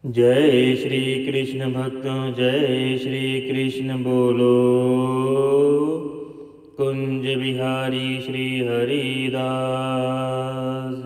जय श्री कृष्ण भक्तों, जय श्री कृष्ण बोलो। कुंज बिहारी श्री हरिदास।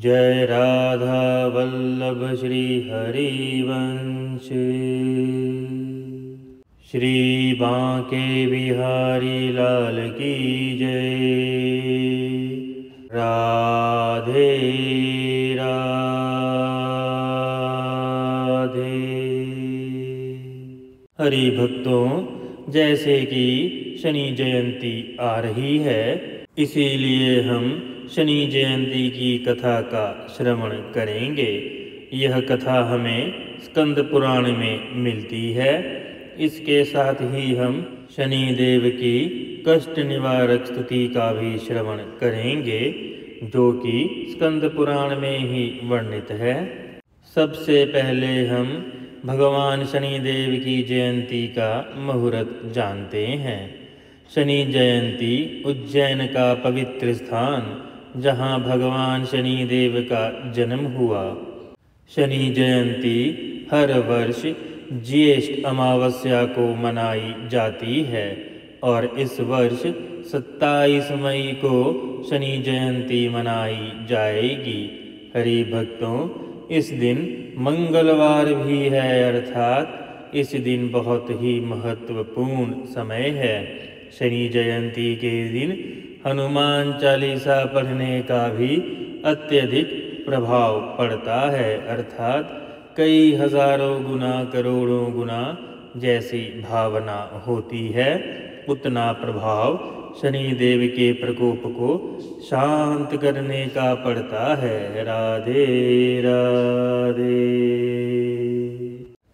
जय राधा वल्लभ श्री हरिवंश। श्री बांके बिहारी लाल की जय। राधे राधे। हरि भक्तों, जैसे कि शनि जयंती आ रही है, इसीलिए हम शनि जयंती की कथा का श्रवण करेंगे। यह कथा हमें स्कंद पुराण में मिलती है। इसके साथ ही हम शनि देव की कष्ट निवारक स्तुति का भी श्रवण करेंगे, जो कि स्कंद पुराण में ही वर्णित है। सबसे पहले हम भगवान शनि देव की जयंती का मुहूर्त जानते हैं। शनि जयंती उज्जैन का पवित्र स्थान, जहाँ भगवान शनि देव का जन्म हुआ। शनि जयंती हर वर्ष ज्येष्ठ अमावस्या को मनाई जाती है और इस वर्ष 27 मई को शनि जयंती मनाई जाएगी। हरि भक्तों, इस दिन मंगलवार भी है, अर्थात इस दिन बहुत ही महत्वपूर्ण समय है। शनि जयंती के दिन हनुमान चालीसा पढ़ने का भी अत्यधिक प्रभाव पड़ता है, अर्थात कई हजारों गुना करोड़ों गुना जैसी भावना होती है, उतना प्रभाव शनि देव के प्रकोप को शांत करने का पड़ता है। राधे राधे।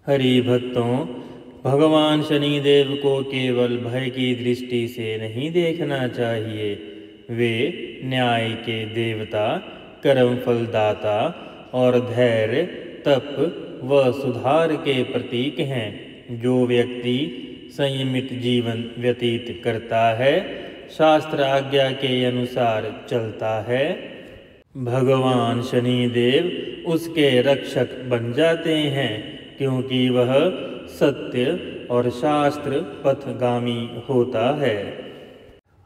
हरि भक्तों, भगवान शनि देव को केवल भय की दृष्टि से नहीं देखना चाहिए। वे न्याय के देवता, कर्म फलदाता और धैर्य, तप व सुधार के प्रतीक हैं। जो व्यक्ति संयमित जीवन व्यतीत करता है, शास्त्र आज्ञा के अनुसार चलता है, भगवान शनि देव उसके रक्षक बन जाते हैं, क्योंकि वह सत्य और शास्त्र पथगामी होता है।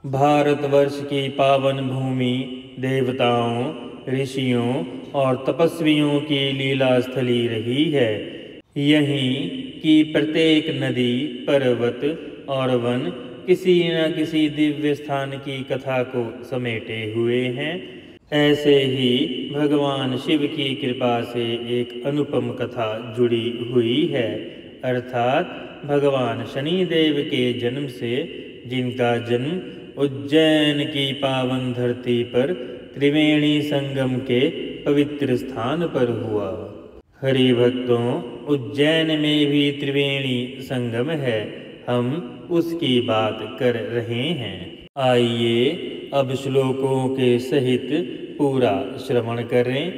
भारतवर्ष की पावन भूमि देवताओं, ऋषियों और तपस्वियों की लीला स्थली रही है। यहीं की प्रत्येक नदी, पर्वत और वन किसी न किसी दिव्य स्थान की कथा को समेटे हुए हैं। ऐसे ही भगवान शिव की कृपा से एक अनुपम कथा जुड़ी हुई है, अर्थात भगवान शनि देव के जन्म से, जिनका जन्म उज्जैन की पावन धरती पर त्रिवेणी संगम के पवित्र स्थान पर हुआ। हरि भक्तों, उज्जैन में भी त्रिवेणी संगम है। हम उसकी बात कर रहे हैं। आइए अब श्लोकों के सहित पूरा श्रवण करें।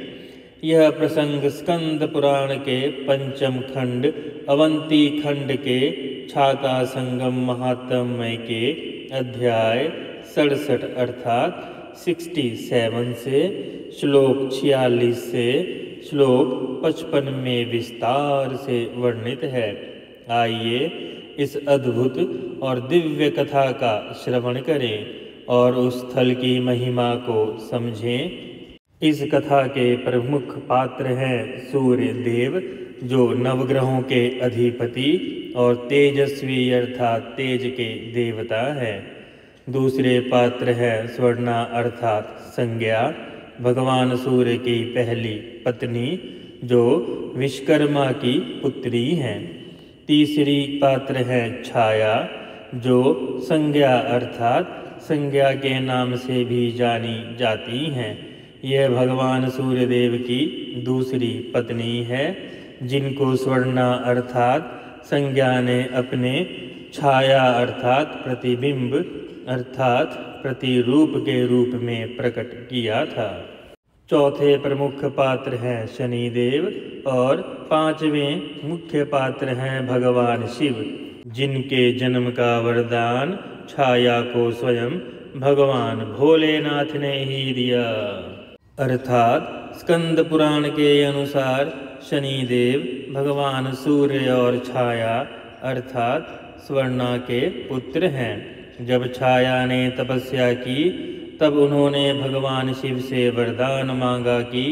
यह प्रसंग स्कंद पुराण के पंचम खंड अवंती खंड के छाता संगम महात्म्य के अध्याय 67 अर्थात 67 से श्लोक 46 से श्लोक 55 में विस्तार से वर्णित है। आइए इस अद्भुत और दिव्य कथा का श्रवण करें और उस स्थल की महिमा को समझें। इस कथा के प्रमुख पात्र हैं सूर्य देव, जो नवग्रहों के अधिपति और तेजस्वी अर्थात तेज के देवता हैं। दूसरे पात्र हैं स्वर्णा अर्थात संज्ञा, भगवान सूर्य की पहली पत्नी, जो विश्वकर्मा की पुत्री हैं। तीसरी पात्र है छाया, जो संज्ञा अर्थात संज्ञा के नाम से भी जानी जाती हैं। यह भगवान सूर्यदेव की दूसरी पत्नी है, जिनको स्वर्णा अर्थात संज्ञा ने अपने छाया अर्थात प्रतिबिंब अर्थात प्रतिरूप के रूप में प्रकट किया था। चौथे प्रमुख पात्र हैं शनिदेव और पांचवें मुख्य पात्र हैं भगवान शिव, जिनके जन्म का वरदान छाया को स्वयं भगवान भोलेनाथ ने ही दिया, अर्थात स्कंद पुराण के अनुसार शनिदेव भगवान सूर्य और छाया अर्थात स्वर्णा के पुत्र हैं। जब छाया ने तपस्या की तब उन्होंने भगवान शिव से वरदान मांगा कि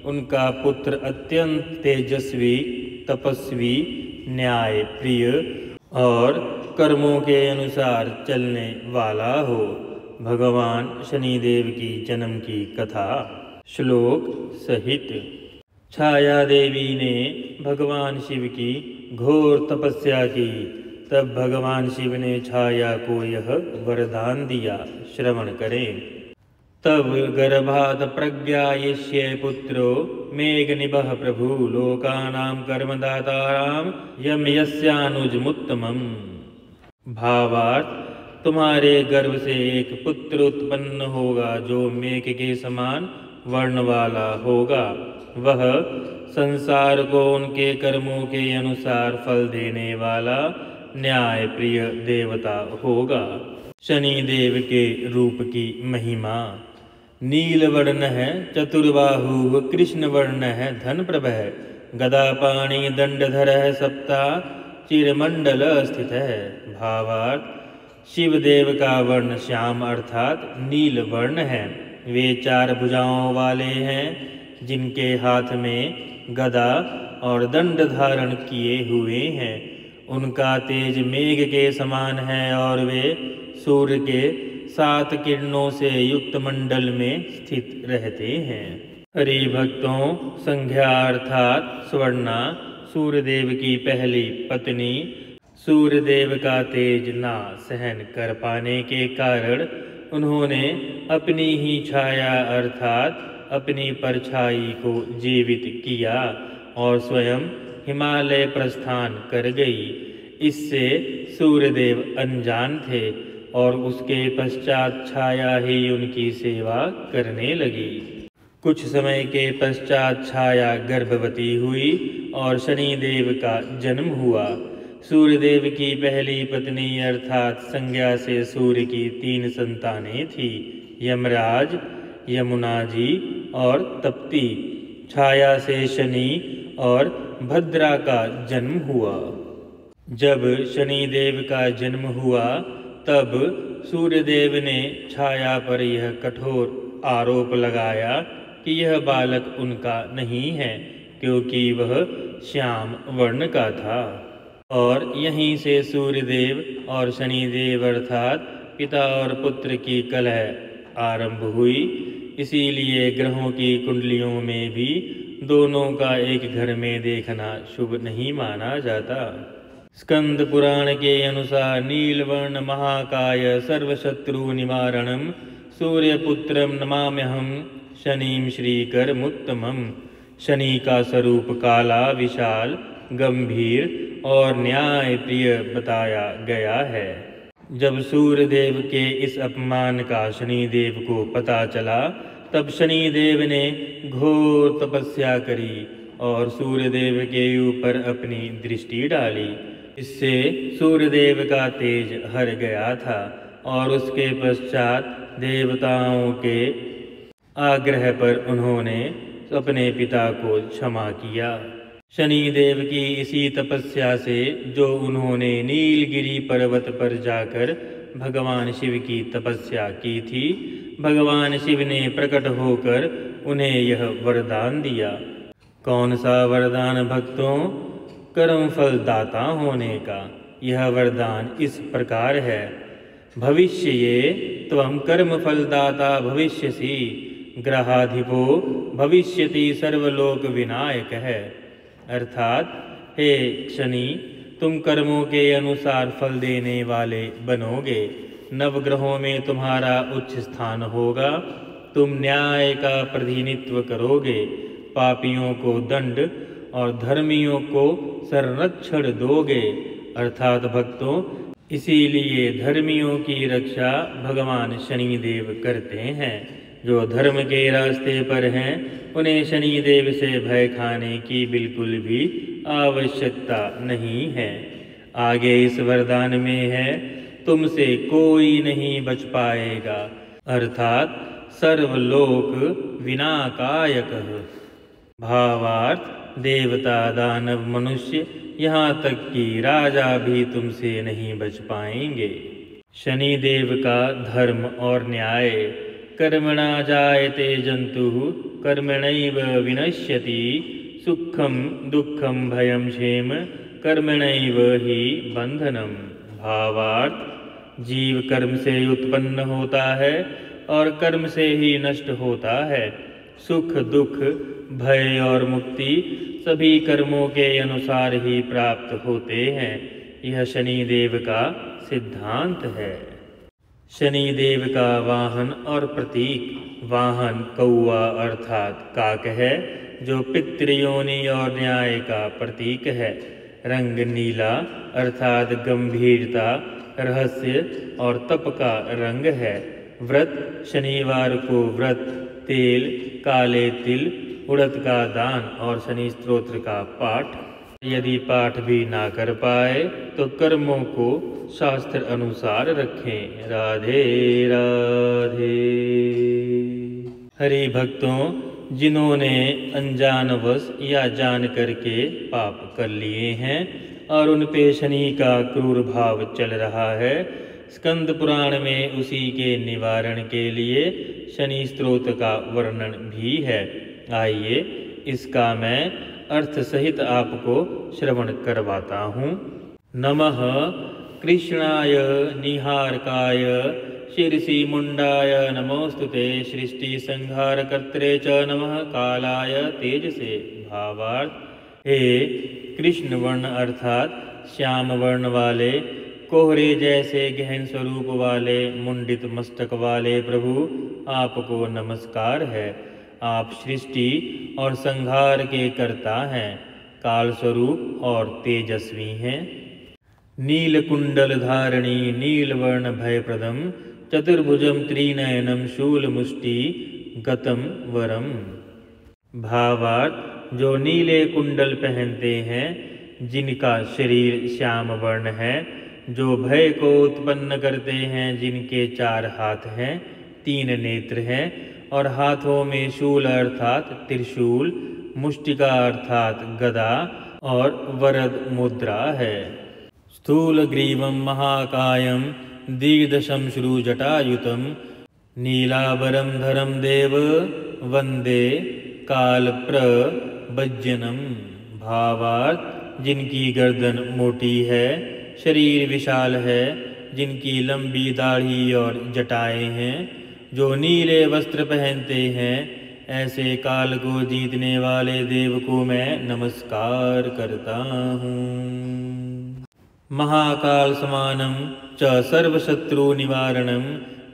उनका पुत्र अत्यंत तेजस्वी, तपस्वी, न्याय प्रिय और कर्मों के अनुसार चलने वाला हो। भगवान शनिदेव की जन्म की कथा श्लोक सहित। छाया देवी ने भगवान शिव की घोर तपस्या की। तब भगवान शिव ने छाया को यह वरदान दिया, श्रवण करें। तब गर्भात प्रज्ञायिष्ये पुत्रो मेघनिभः प्रभु लोकानां कर्मदातारां यम यस्यानुजमुत्तमम्। भावार्थ, तुम्हारे गर्भ से एक पुत्र उत्पन्न होगा जो मेघ के समान वर्ण वाला होगा। वह संसार को उनके कर्मों के अनुसार फल देने वाला न्याय प्रिय देवता होगा। शनिदेव के रूप की महिमा। नील वर्ण है, चतुर्बाहु कृष्ण वर्ण है, धन प्रभः गदा पाणी दंडधर है, सप्ता चिरमंडल स्थित है। भावार्थ, शिवदेव का वर्ण श्याम अर्थात नील वर्ण है। वे 4 भुजाओं वाले हैं, जिनके हाथ में गदा और दंड धारण किए हुए हैं। उनका तेज मेघ के समान है और वे सूर्य के 7 किरणों से युक्त मंडल में स्थित रहते हैं। हरि भक्तों, संध्या अर्थात स्वर्णा सूर्यदेव की पहली पत्नी सूर्यदेव का तेज ना सहन कर पाने के कारण उन्होंने अपनी ही छाया अर्थात अपनी परछाई को जीवित किया और स्वयं हिमालय प्रस्थान कर गई। इससे सूर्यदेव अनजान थे और उसके पश्चात छाया ही उनकी सेवा करने लगी। कुछ समय के पश्चात छाया गर्भवती हुई और शनिदेव का जन्म हुआ। सूर्यदेव की पहली पत्नी अर्थात संज्ञा से सूर्य की 3 संतानें थी, यमराज, यमुना जी और तप्ती। छाया से शनि और भद्रा का जन्म हुआ। जब शनिदेव का जन्म हुआ तब सूर्यदेव ने छाया पर यह कठोर आरोप लगाया कि यह बालक उनका नहीं है, क्योंकि वह श्याम वर्ण का था। और यहीं से सूर्यदेव और शनिदेव अर्थात पिता और पुत्र की कलह आरंभ हुई। इसीलिए ग्रहों की कुंडलियों में भी दोनों का एक घर में देखना शुभ नहीं माना जाता। स्कंद पुराण के अनुसार नीलवर्ण महाकाय सर्वशत्रु निवारणम सूर्यपुत्रम नमाम्यहम शनिम श्रीकरमुत्तमम। शनि का स्वरूप काला, विशाल, गंभीर और न्याय प्रिय बताया गया है। जब सूर्यदेव के इस अपमान का शनिदेव को पता चला तब शनिदेव ने घोर तपस्या करी और सूर्यदेव के ऊपर अपनी दृष्टि डाली। इससे सूर्यदेव का तेज हर गया था और उसके पश्चात देवताओं के आग्रह पर उन्होंने अपने पिता को क्षमा किया। शनिदेव की इसी तपस्या से जो उन्होंने नीलगिरी पर्वत पर जाकर भगवान शिव की तपस्या की थी, भगवान शिव ने प्रकट होकर उन्हें यह वरदान दिया। कौन सा वरदान भक्तों? कर्म फल दाता होने का। यह वरदान इस प्रकार है। भविष्य ये त्वं कर्म फलदाता भविष्यसि, ग्रहाधिपो भविष्यति सर्वलोक विनायक है। अर्थात हे शनि, तुम कर्मों के अनुसार फल देने वाले बनोगे। नवग्रहों में तुम्हारा उच्च स्थान होगा। तुम न्याय का प्रतिनिधित्व करोगे, पापियों को दंड और धर्मियों को संरक्षण दोगे। अर्थात भक्तों, इसीलिए धर्मियों की रक्षा भगवान शनिदेव करते हैं। जो धर्म के रास्ते पर हैं उन्हें शनिदेव से भय खाने की बिल्कुल भी आवश्यकता नहीं है। आगे इस वरदान में है, तुमसे कोई नहीं बच पाएगा। अर्थात सर्वलोक विनाकायकः। भावार्थ, देवता दानव मनुष्य यहाँ तक कि राजा भी तुमसे नहीं बच पाएंगे। शनिदेव का धर्म और न्याय। कर्मणा जायते जंतु कर्मणैव विनश्यति, सुखम दुखम भयम क्षेम कर्मणैव ही बंधनम। भावार्थ, जीव कर्म से उत्पन्न होता है और कर्म से ही नष्ट होता है। सुख दुख भय और मुक्ति सभी कर्मों के अनुसार ही प्राप्त होते हैं। यह शनिदेव का सिद्धांत है। शनिदेव का वाहन और प्रतीक। वाहन कौआ अर्थात काक है, जो पितृयोनि और न्याय का प्रतीक है। रंग नीला अर्थात गंभीरता, रहस्य और तप का रंग है। व्रत, शनिवार को व्रत, तेल, काले तिल, उड़द का दान और शनि स्तोत्र का पाठ। यदि पाठ भी ना कर पाए तो कर्मों को शास्त्र अनुसार रखें। राधे राधे। हरि भक्तों, जिन्होंने अनजानवश या जान करके पाप कर लिए हैं और उन पे शनि का क्रूर भाव चल रहा है, स्कंद पुराण में उसी के निवारण के लिए शनि स्तोत्र का वर्णन भी है। आइए इसका मैं अर्थ सहित आपको श्रवण करवाता हूँ। नमः कृष्णाय निहारकाय शीर्षि मुंडाय नमोस्तुते, सृष्टि संहार कर्त्रे च नमः कालाय तेजसे। भावार्थ, हे कृष्ण वर्ण अर्थात श्याम वर्ण वाले, कोहरे जैसे गहन स्वरूप वाले, मुंडित मस्तक वाले प्रभु, आपको नमस्कार है। आप सृष्टि और संहार के कर्ता हैं, काल स्वरूप और तेजस्वी हैं। नील कुंडल धारणी नील वर्ण भयप्रदम, चतुर्भुजम त्रिनयनम शूल मुष्टि गतम वरम। भावार्थ, जो नीले कुंडल पहनते हैं, जिनका शरीर श्याम वर्ण है, जो भय को उत्पन्न करते हैं, जिनके 4 हाथ हैं, 3 नेत्र हैं और हाथों में शूल अर्थात त्रिशूल, मुष्टिका अर्थात गदा और वरद मुद्रा है। स्थूल ग्रीवम महाकायम दीर्घशमश्रु जटायुतम, नीलाभरम धरम देव वंदे काल प्रभज्जनम। भावार्थ, जिनकी गर्दन मोटी है, शरीर विशाल है, जिनकी लंबी दाढ़ी और जटाएं हैं, जो नीले वस्त्र पहनते हैं, ऐसे काल को जीतने वाले देव को मैं नमस्कार करता हूँ। महाकाल समानम च सर्वशत्रु निवारणम,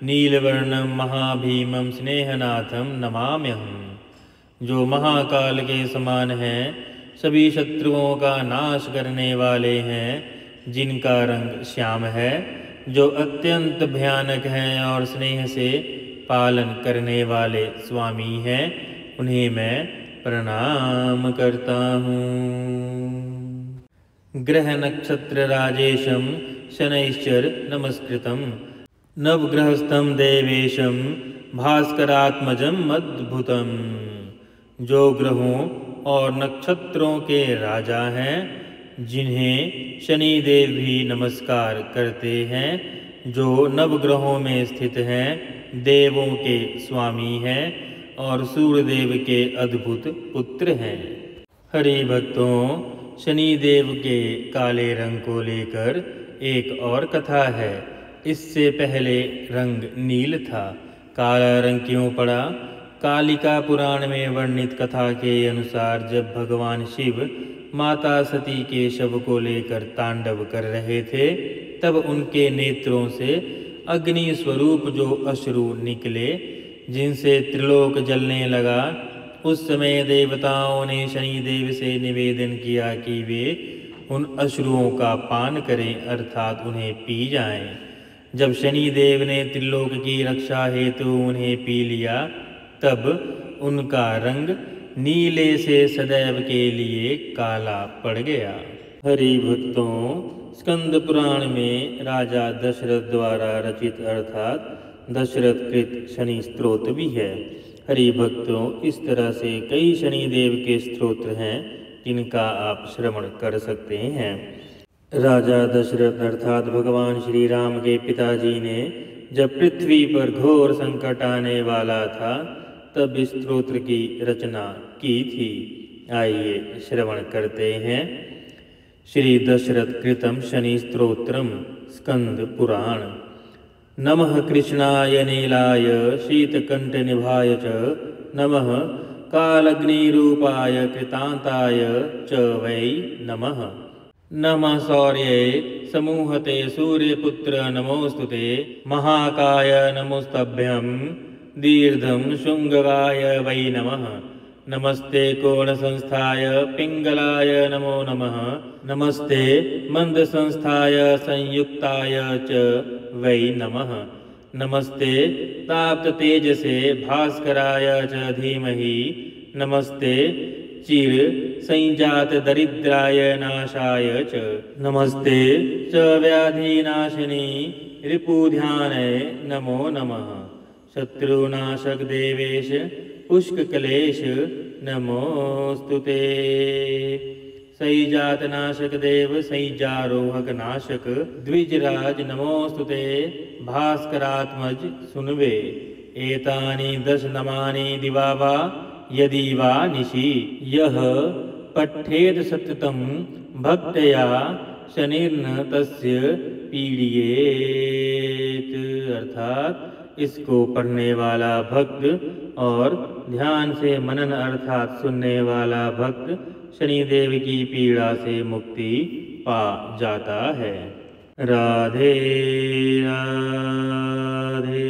नीलवर्णम महाभीमम स्नेहनाथम नमाम्यहम्। जो महाकाल के समान हैं, सभी शत्रुओं का नाश करने वाले हैं, जिनका रंग श्याम है, जो अत्यंत भयानक हैं और स्नेह से पालन करने वाले स्वामी हैं, उन्हें मैं प्रणाम करता हूँ। ग्रह नक्षत्र राजेशम शनैश्चर नमस्कृतम, नवग्रहस्थम देवेशम भास्करात्मजम अद्भुतम। जो ग्रहों और नक्षत्रों के राजा हैं, जिन्हें शनिदेव भी नमस्कार करते हैं, जो नवग्रहों में स्थित हैं, देवों के स्वामी हैं और सूर्यदेव के अद्भुत पुत्र हैं। हरि भक्तों, शनिदेव के काले रंग को लेकर एक और कथा है। इससे पहले रंग नील था, काला रंग क्यों पड़ा? कालिका पुराण में वर्णित कथा के अनुसार जब भगवान शिव माता सती के शव को लेकर तांडव कर रहे थे, तब उनके नेत्रों से अग्नि स्वरूप जो अश्रु निकले, जिनसे त्रिलोक जलने लगा। उस समय देवताओं ने शनिदेव से निवेदन किया कि वे उन अश्रुओं का पान करें, अर्थात उन्हें पी जाएं। जब शनिदेव ने त्रिलोक की रक्षा हेतु उन्हें पी लिया, तब उनका रंग नीले से सदैव के लिए काला पड़ गया। हरि भक्तों, स्कंद पुराण में राजा दशरथ द्वारा रचित अर्थात दशरथ कृत शनि स्तोत्र भी है। हरि भक्तों, इस तरह से कई शनिदेव के स्तोत्र हैं जिनका आप श्रवण कर सकते हैं। राजा दशरथ अर्थात भगवान श्री राम के पिताजी ने जब पृथ्वी पर घोर संकट आने वाला था तब इस स्तोत्र की रचना की थी। आइए श्रवण करते हैं। श्री दशरथ कृतं शनि स्तोत्रम स्कंद पुराण। नमः कृष्णाय नीलाय शीतकंठनिभाय च नमः कालग्निरूपाय कृतांताय च वै नमः। नमः शौर्ये समूहते सूर्यपुत्र नमोस्तुते महाकाय नमोस्तभ्यं दीर्घं शुंगवाय वै नमः। नमस्ते कोणसंस्थाय पिंगलाय नमो नमः। नमस्ते मंदसंस्थाय संयुक्ताय च वै नमः। नमस्ते ताप्ततेजसे भास्कराय च धीमहि। नमस्ते चिर संजात दरिद्राय नाशाय च। नमस्ते च व्याधिनाशिनी रिपुध्यानय नमो नमः। शत्रुनाशक देवेश पुष्कलेश नमोस्तुते। सैजातनाशक देव सैजारोहक नाशक द्विजराज नमोस्तुते। भास्करात्मज सुनवे। एतानि दश नमानि दिवा वा यदि वा निशि। यह पठ्येत सततं भक्त्या शनिर्न तस्य पीड़येत। अर्थात इसको पढ़ने वाला भक्त और ध्यान से मनन अर्थात सुनने वाला भक्त शनिदेव की पीड़ा से मुक्ति पा जाता है। राधे राधे।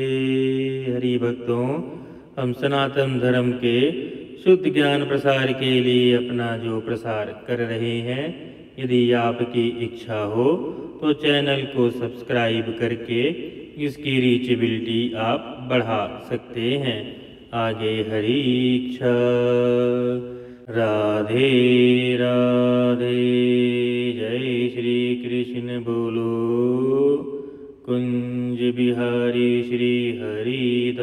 हरि भक्तों, हम सनातन धर्म के शुद्ध ज्ञान प्रसार के लिए अपना जो प्रसार कर रहे हैं, यदि आपकी इच्छा हो तो चैनल को सब्सक्राइब करके इसकी रीचेबिलिटी आप बढ़ा सकते हैं। आगे हरि इच्छा। राधे राधे। जय श्री कृष्ण बोलो। कुंज बिहारी श्री हरिदास।